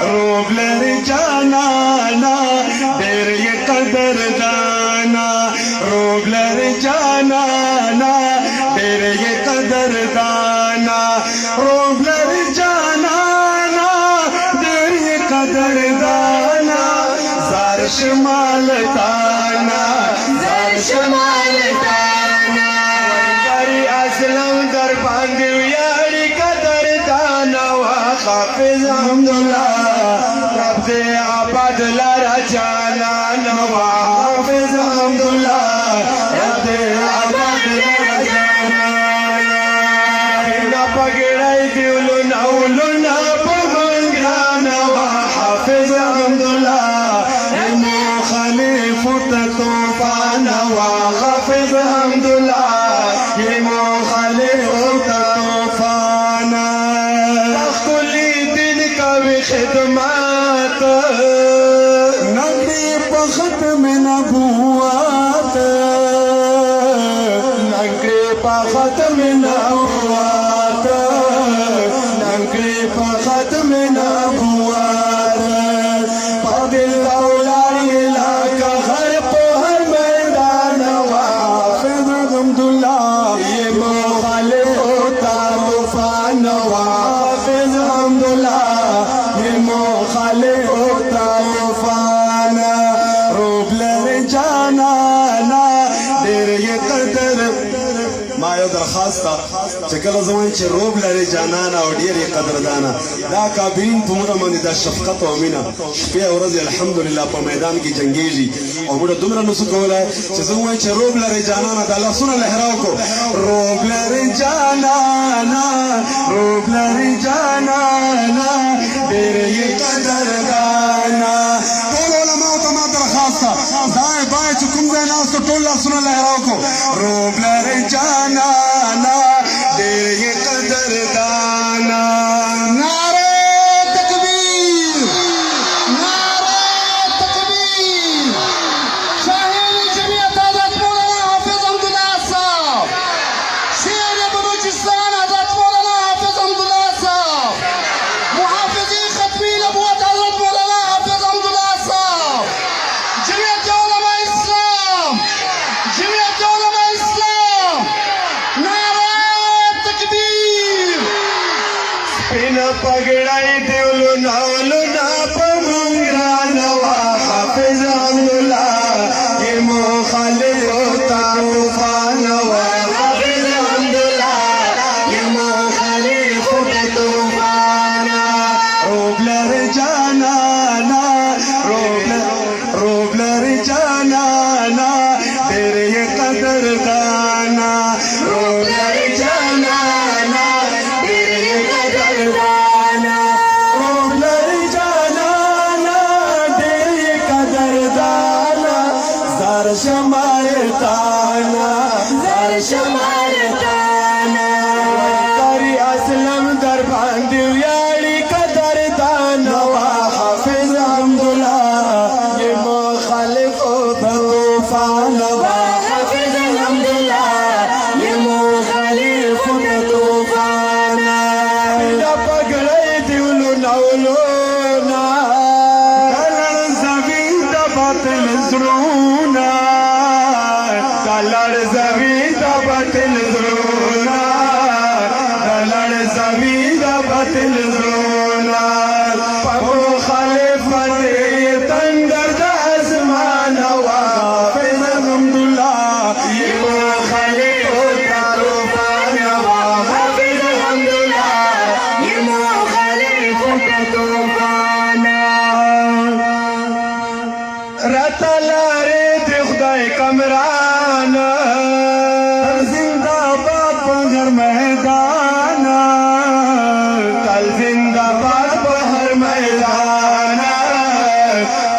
روب لري جانانا ډېر یې قدردانا روب لري جانانا ډېر یې قدردانا روب لري جانانا ډېر یې قدردانا زار شمالتانا زار شمالتانا ورګری اسلام در باندې ویاړي قدردانا حافظ حمدالله رب دې آباد لرا جانانا حافظ حمدالله رب دې آباد لرا جانانا نا پګړای دیولو ناولو پمنګرانا حافظ حمدالله مخالف طوفان حافظ حمدالله مخالف طوفان خدمات نگری پا ختم نبوات نگری پا ختم نبوات نگری پا ختم نبوات پادل اولاری علاقہ ہر پو ہر میدان حافظ حمداللہ یہ مخالف طوفان حافظ حمداللہ مخالف طوفان روب لري جانانا ډېر یې قدر ما یو درخواست چې کله زه وایم چې روب لري جانانا او ډېر یې قدردانا دا کابرین په موږ باندې دا شفقت او مینه شپې او ورځې الحمدلله په میدان کې جنګېږي او موږ دومره نسو کولی چې زه وایم چې روب لري جانانا دا لاسونه لهراو کو روب لري جانانا روب لري جانانا ډېر یې قدردانا ټول علماو ته ما درخواست ده ځای باید چې کوم ځای ناست ټول لاسونه لهراو کو روب لري جانانا ډېر یې قدردانا نعره تکبیر نعره تکبیر شاهین جمعیت حضرت مولانا حافظ حمدالله صاحب شیر بلوچستان حضرت مولانا حافظ حمدالله صاحب محافظی ختمی نبوت حضرت مولانا حافظ حمدالله صاحب جمعیت علماء اسلام جمعیت علماء اسلام نعره تکبیر سپینا پګړای دیولو ناولو نا پمنګرانا حافظ حمدالله یہ مخالف طوفان حافظ حمدالله یہ مخالف طوفان روب لري جانانا روب لري جانانا ډېر یې قدردانا روب لري جانانا ډېر یې قدردانا روب لري جانانا ډېر یې قدردانا زار شمالتانا زار شمالتانا ورګری اسلام در باندې ویاړي قدردانا حافظ حمدالله یہ مخالف طوفان حافظ حمدالله یہ مخالف طوفان دا پګړای دیولو ناولونا دلړ زمین د باطل زړونا دلړ زمین د باطل زړونا دلړ زمین د باطل زړونا په مخالفت تندر د اسمان حافظ حمدالله یہ مخالف طوفان حافظ حمدالله یہ مخالف طوفان رتا لارې د خدای کمران زنده باد په هر میدان کل زنده باد په هر میدان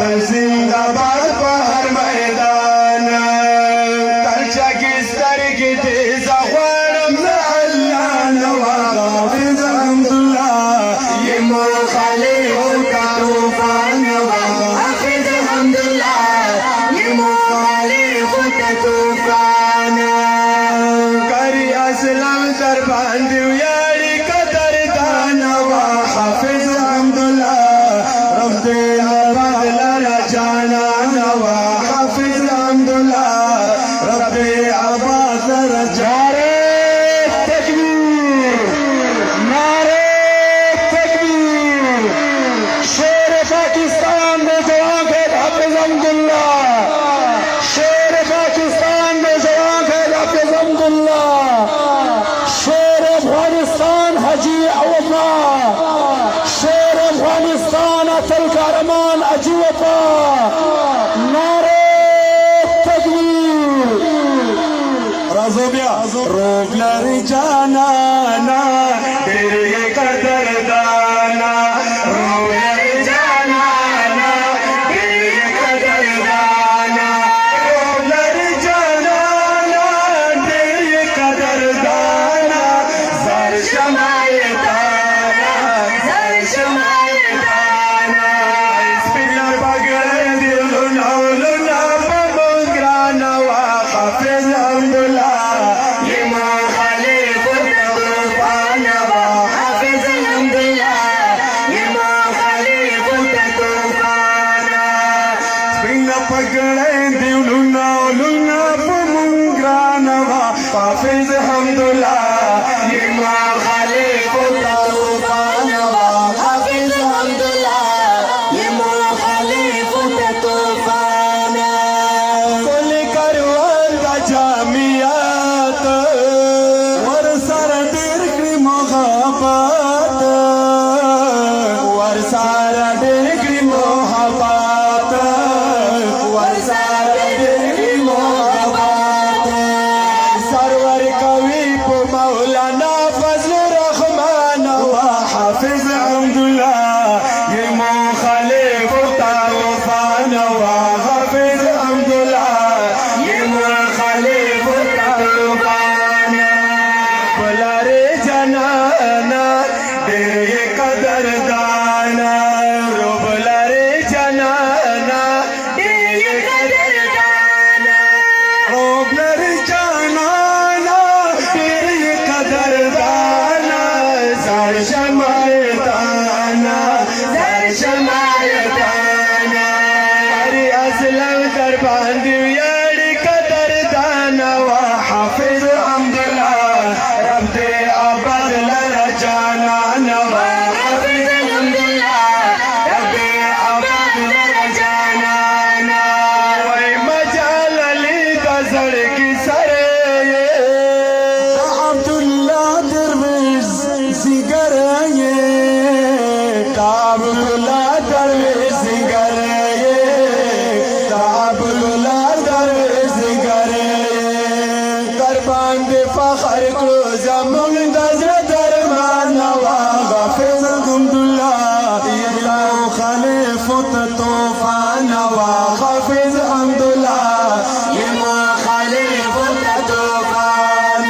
کل زنده باد په هر میدان کل چا کې سترګې دې زه غواړم زه الله نه حافظ حمدالله یہ مخالف طوفان حافظ حمدالله یہ مخالف طوفان کری اسلام در باندې ویاړي قدردان حافظ حمدالله الكهرمان أجوبة ناري تكبير رازوبيا روب لرجانا ديري قدر دانا روب لرجانا ديري قدر دانا روب لرجانا ديري قدر دانا زار شمايتانا زار شمايتانا اسبنا بغير دلنا ولنا بمغرانا وحافظ الحمد لله لما خليف الطوفان وحافظ الحمد لله لما خليف الطوفان اسبنا بغير دلنا ولنا بمغرانا وحافظ الحمد لله لما خليف الطوفان وحافظ الحمد لله لما خليف الطوفان كل كروان جامعات ورسار ديرك محبات ورسار ديرك محبات ورسار ديرك محبات سرور كوي مولانا فضل الرحمن وحافظ الحمد لله يمو خليف الطوفان وحافظ الحمد لله يمو خليف الطوفان بلاري جنانا ديري قدر دانا بلاري جنانا ديري قدر دانا بلاري جنانا ديري قدر دانا زار شمايتانا زار شمايتانا هري اسلم دربان دياري قدر دانا وحافظ الحمد لله ربي ابد لرجانا وحافظ الحمد لله ربي ابد لرجانا وي مجال لي دزر کی سرے عبد الله درویش زیگر عبد الله درویش زیگر عبد الله درویش زیگر قربان دے فخر کو زمون دزر درمان وحافظ الحمد لله يلا خليف الطوفان وحافظ الحمد لله يما خليف الطوفان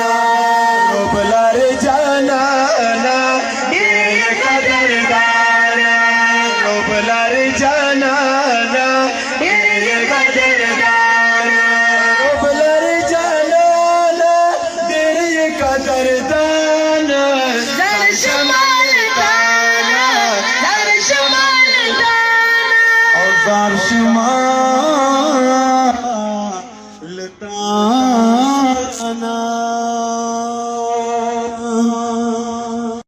رب لرجانا ديري قدر دانا رب لرجانا ديري قدر دانا رب لرجانا ديري قدر دانا زار شمايتانا زار شمايتانا زار شمايتانا